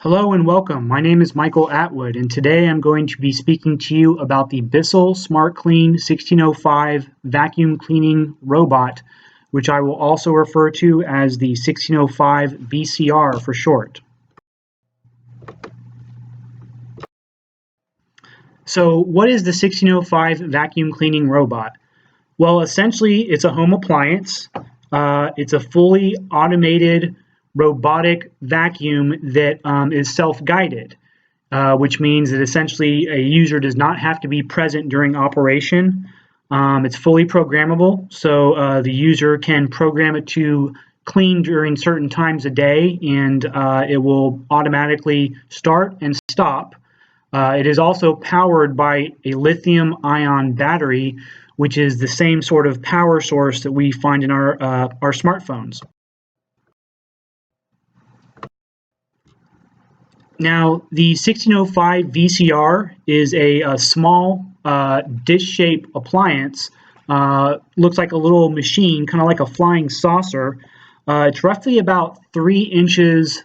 Hello and welcome. My name is Michael Atwood, and today I'm going to be speaking to you about the Bissell Smart Clean 1605 vacuum cleaning robot, which I will also refer to as the 1605 VCR for short. So, what is the 1605 vacuum cleaning robot? Well, essentially, it's a home appliance. It's a fully automated robotic vacuum that is self-guided, which means that essentially a user does not have to be present during operation. It's fully programmable, so the user can program it to clean during certain times a day, and it will automatically start and stop. It is also powered by a lithium-ion battery, which is the same sort of power source that we find in our smartphones. Now, the 1605 VCR is a small dish-shaped appliance. Looks like a little machine, kind of like a flying saucer. It's roughly about 3 inches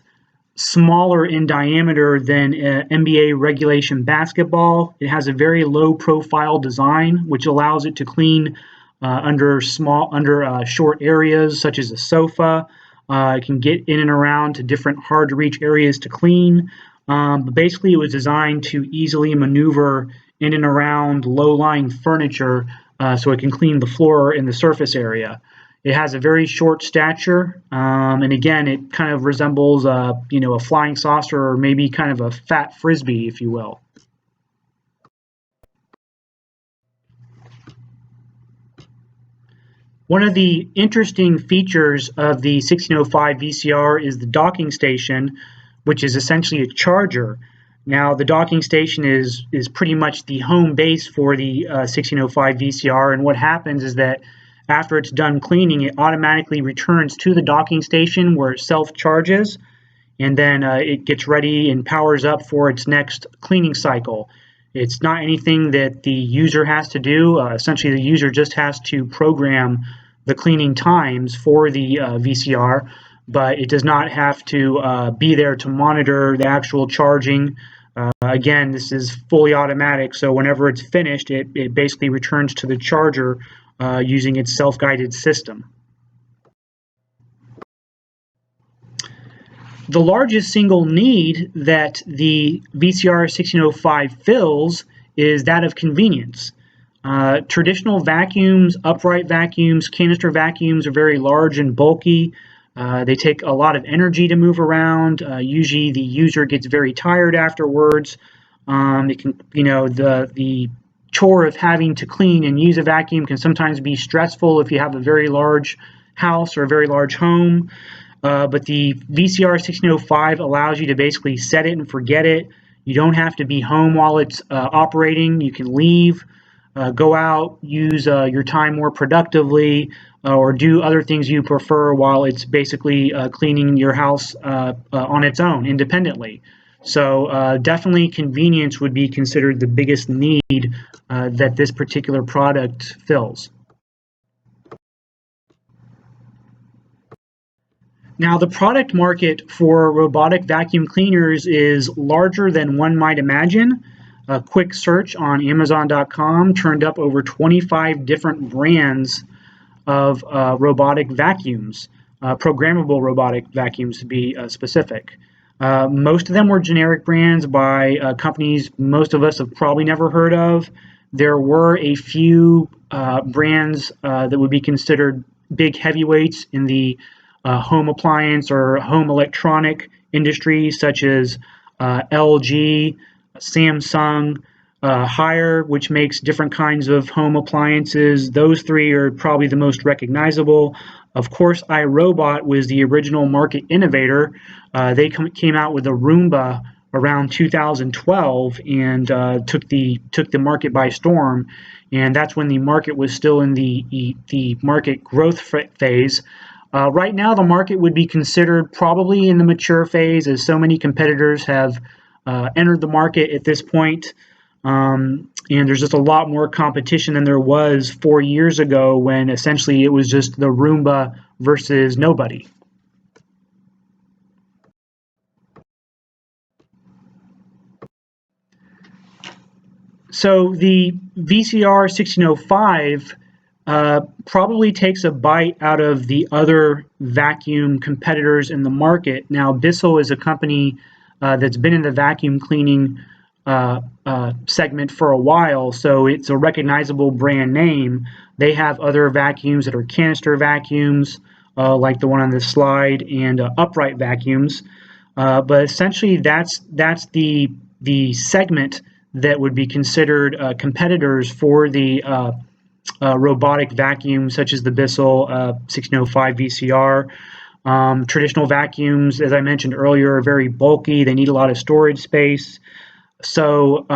smaller in diameter than NBA regulation basketball. It has a very low profile design, which allows it to clean under short areas such as a sofa. It can get in and around to different hard to reach areas to clean. But basically it was designed to easily maneuver in and around low-lying furniture so it can clean the floor and the surface area. It has a very short stature, and again, it kind of resembles a flying saucer or maybe kind of a fat frisbee, if you will. One of the interesting features of the 1605 VCR is the docking station, which is essentially a charger. Now, the docking station is pretty much the home base for the 1605 VCR, and what happens is that after it's done cleaning, it automatically returns to the docking station where it self-charges, and then it gets ready and powers up for its next cleaning cycle. It's not anything that the user has to do. Essentially, the user just has to program the cleaning times for the VCR, but it does not have to be there to monitor the actual charging. Again, this is fully automatic, so whenever it's finished, it basically returns to the charger using its self-guided system. The largest single need that the VCR 1605 fills is that of convenience. Traditional vacuums, upright vacuums, canister vacuums are very large and bulky. They take a lot of energy to move around. Usually the user gets very tired afterwards. It can, the chore of having to clean and use a vacuum can sometimes be stressful if you have a very large house or a very large home. But the VCR 1605 allows you to basically set it and forget it. You don't have to be home while it's operating. You can leave, go out, use your time more productively, or do other things you prefer while it's basically cleaning your house on its own independently. So definitely convenience would be considered the biggest need that this particular product fills. Now, the product market for robotic vacuum cleaners is larger than one might imagine. A quick search on Amazon.com turned up over 25 different brands of robotic vacuums, programmable robotic vacuums to be specific. Most of them were generic brands by companies most of us have probably never heard of. There were a few brands that would be considered big heavyweights in the home appliance or home electronic industry, such as LG, Samsung, Haier, which makes different kinds of home appliances. Those three are probably the most recognizable. Of course, iRobot was the original market innovator. They came out with a Roomba around 2012 and took the market by storm. And that's when the market was still in the market growth phase. Right now, the market would be considered probably in the mature phase, as so many competitors have entered the market at this point. And there's just a lot more competition than there was 4 years ago when essentially it was just the Roomba versus nobody. So the VCR 1605 probably takes a bite out of the other vacuum competitors in the market. Now, Bissell is a company that's been in the vacuum cleaning segment for a while, so it's a recognizable brand name. They have other vacuums that are canister vacuums, like the one on this slide, and upright vacuums. But essentially, that's the segment that would be considered competitors for the robotic vacuum, such as the Bissell 1605 VCR. Traditional vacuums, as I mentioned earlier, are very bulky. They need a lot of storage space. So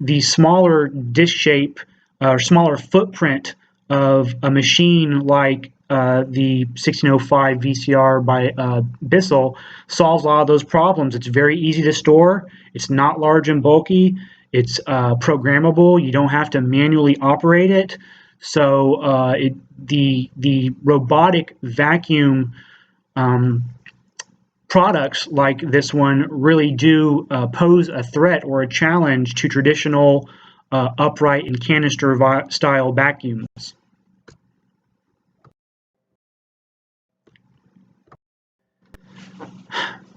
the smaller dish shape or smaller footprint of a machine like the 1605 VCR by Bissell solves a lot of those problems. It's very easy to store. It's not large and bulky. It's programmable. You don't have to manually operate it. So the robotic vacuum products like this one really do pose a threat or a challenge to traditional upright and canister style vacuums.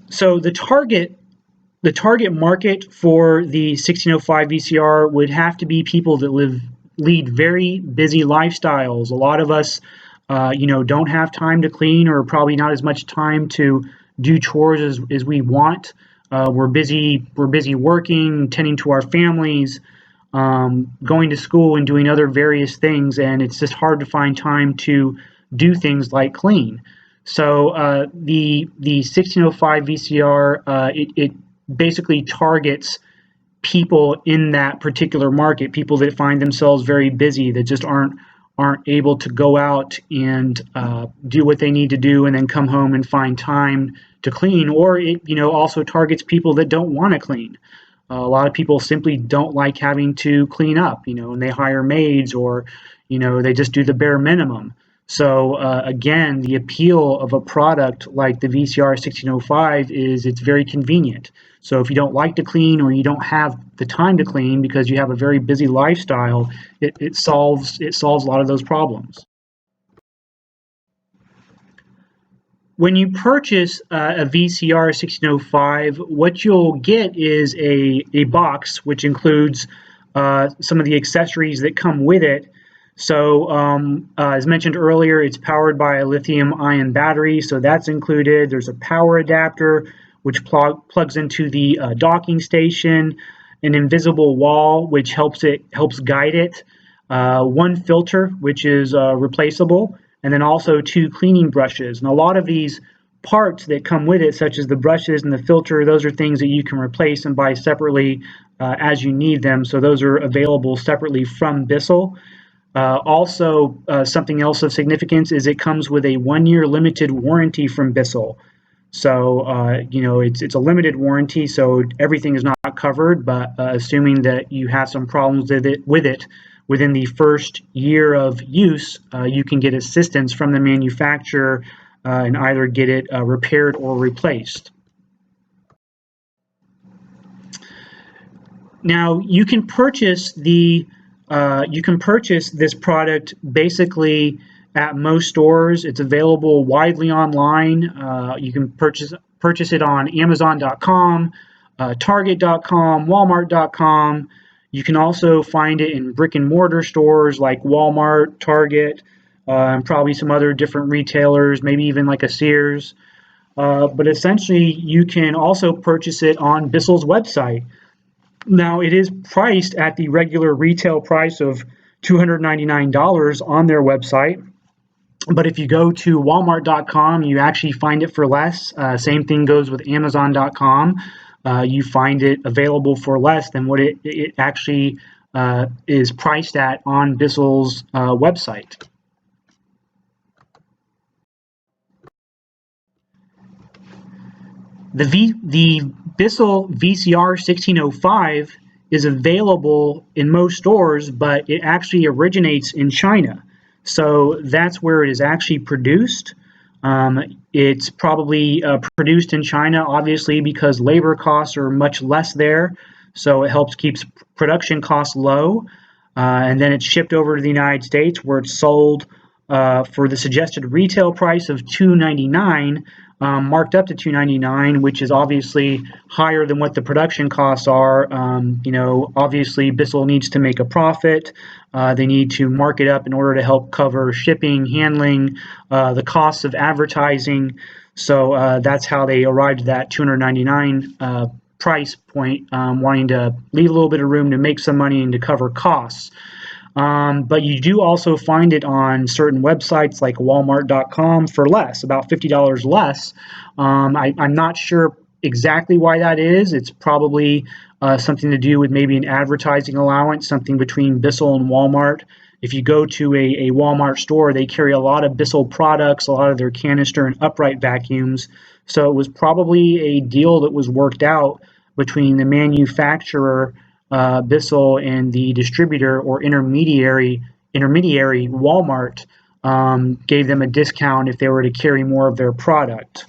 So the target market for the 1605 VCR would have to be people that lead very busy lifestyles. A lot of us, don't have time to clean, or probably not as much time to do chores as we want. We're busy working, tending to our families, going to school, and doing other various things, and it's just hard to find time to do things like clean. So the 1605 VCR it basically targets people in that particular market, people that find themselves very busy, that just aren't able to go out and do what they need to do and then come home and find time to clean. Or it also targets people that don't want to clean. A lot of people simply don't like having to clean up, and they hire maids, or they just do the bare minimum. So again, the appeal of a product like the VCR 1605 is it's very convenient. So if you don't like to clean, or you don't have the time to clean because you have a very busy lifestyle, it solves a lot of those problems. When you purchase a VCR 1605, what you'll get is a box which includes some of the accessories that come with it. So as mentioned earlier, it's powered by a lithium-ion battery, so that's included. There's a power adapter which plugs into the docking station, an invisible wall which helps guide it, one filter which is replaceable, and then also 2 cleaning brushes. And a lot of these parts that come with it, such as the brushes and the filter, those are things that you can replace and buy separately as you need them. So those are available separately from Bissell. Also, something else of significance is it comes with a 1-year limited warranty from Bissell. So, it's a limited warranty, so everything is not covered, but assuming that you have some problems with it within the first year of use, you can get assistance from the manufacturer and either get it repaired or replaced. Now, you can purchase this product basically at most stores. It's available widely online. You can purchase it on Amazon.com, Target.com, Walmart.com. You can also find it in brick and mortar stores like Walmart, Target, and probably some other different retailers, maybe even like a Sears. But essentially, you can also purchase it on Bissell's website. Now, it is priced at the regular retail price of $299 on their website. But if you go to Walmart.com, you actually find it for less. Same thing goes with Amazon.com. You find it available for less than what it actually is priced at on Bissell's website. The Bissell VCR 1605 is available in most stores, but it actually originates in China. So that's where it is actually produced. It's probably produced in China, obviously, because labor costs are much less there. so it helps keeps production costs low, and then it's shipped over to the United States where it's sold for the suggested retail price of $2.99, marked up to $2.99, which is obviously higher than what the production costs are. Obviously Bissell needs to make a profit. They need to mark it up in order to help cover shipping, handling, the costs of advertising. So that's how they arrived at that $2.99 price point, wanting to leave a little bit of room to make some money and to cover costs. But you do also find it on certain websites like Walmart.com for less, about $50 less. I'm not sure exactly why that is. It's probably something to do with maybe an advertising allowance, something between Bissell and Walmart. If you go to a Walmart store, they carry a lot of Bissell products, a lot of their canister and upright vacuums. So it was probably a deal that was worked out between the manufacturer, Bissell, and the distributor or intermediary Walmart, gave them a discount if they were to carry more of their product.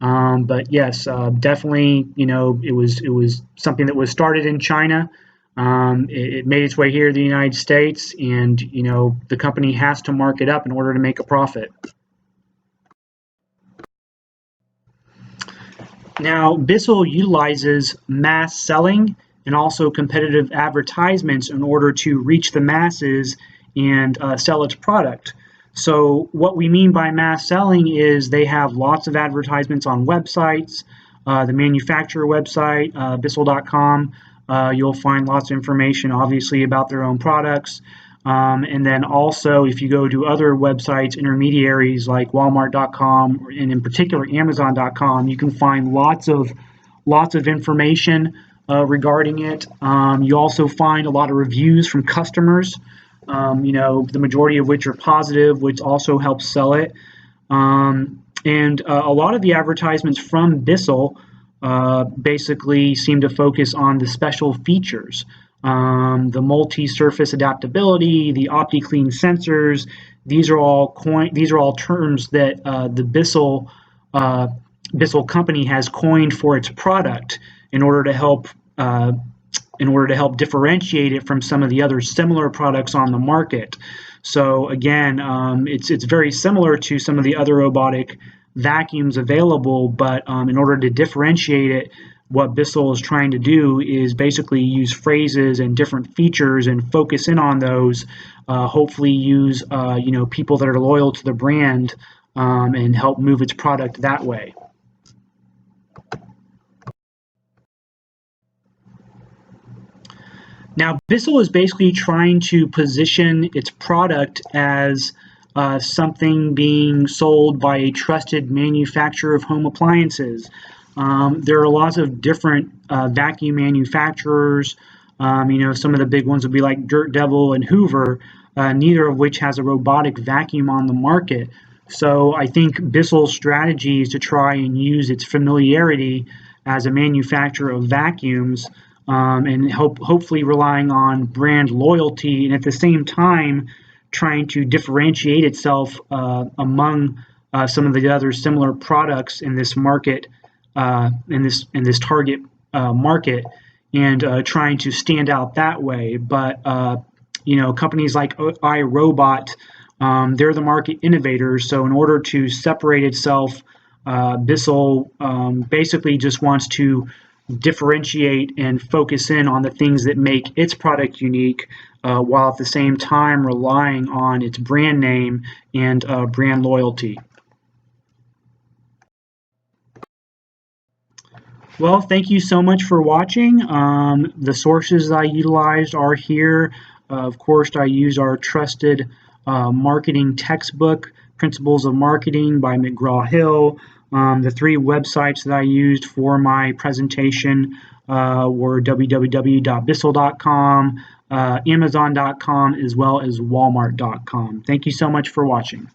But yes, definitely, it was something that was started in China. It made its way here to the United States, and the company has to mark it up in order to make a profit. Now, Bissell utilizes mass selling and also competitive advertisements in order to reach the masses and sell its product. So what we mean by mass selling is they have lots of advertisements on websites, the manufacturer website, Bissell.com. You'll find lots of information, obviously, about their own products. And then also, if you go to other websites, intermediaries like Walmart.com, and in particular Amazon.com, you can find lots of information regarding it. You also find a lot of reviews from customers, the majority of which are positive, which also helps sell it. And a lot of the advertisements from Bissell basically seem to focus on the special features. The multi-surface adaptability, the OptiClean sensors. These are all terms that the Bissell company has coined for its product in order to help differentiate it from some of the other similar products on the market. So again, it's very similar to some of the other robotic vacuums available, but in order to differentiate it, what Bissell is trying to do is basically use phrases and different features and focus in on those. Hopefully, use people that are loyal to the brand and help move its product that way. Now, Bissell is basically trying to position its product as something being sold by a trusted manufacturer of home appliances. There are lots of different vacuum manufacturers. Some of the big ones would be like Dirt Devil and Hoover, neither of which has a robotic vacuum on the market. So I think Bissell's strategy is to try and use its familiarity as a manufacturer of vacuums, and hopefully relying on brand loyalty, and at the same time trying to differentiate itself among some of the other similar products in this market, in this target market, and trying to stand out that way. But companies like iRobot, they're the market innovators. So in order to separate itself, Bissell basically just wants to differentiate and focus in on the things that make its product unique, while at the same time relying on its brand name and brand loyalty. Well, thank you so much for watching. The sources I utilized are here. Of course, I use our trusted marketing textbook, Principles of Marketing by McGraw-Hill. The three websites that I used for my presentation were www.bissell.com, Amazon.com, as well as Walmart.com. Thank you so much for watching.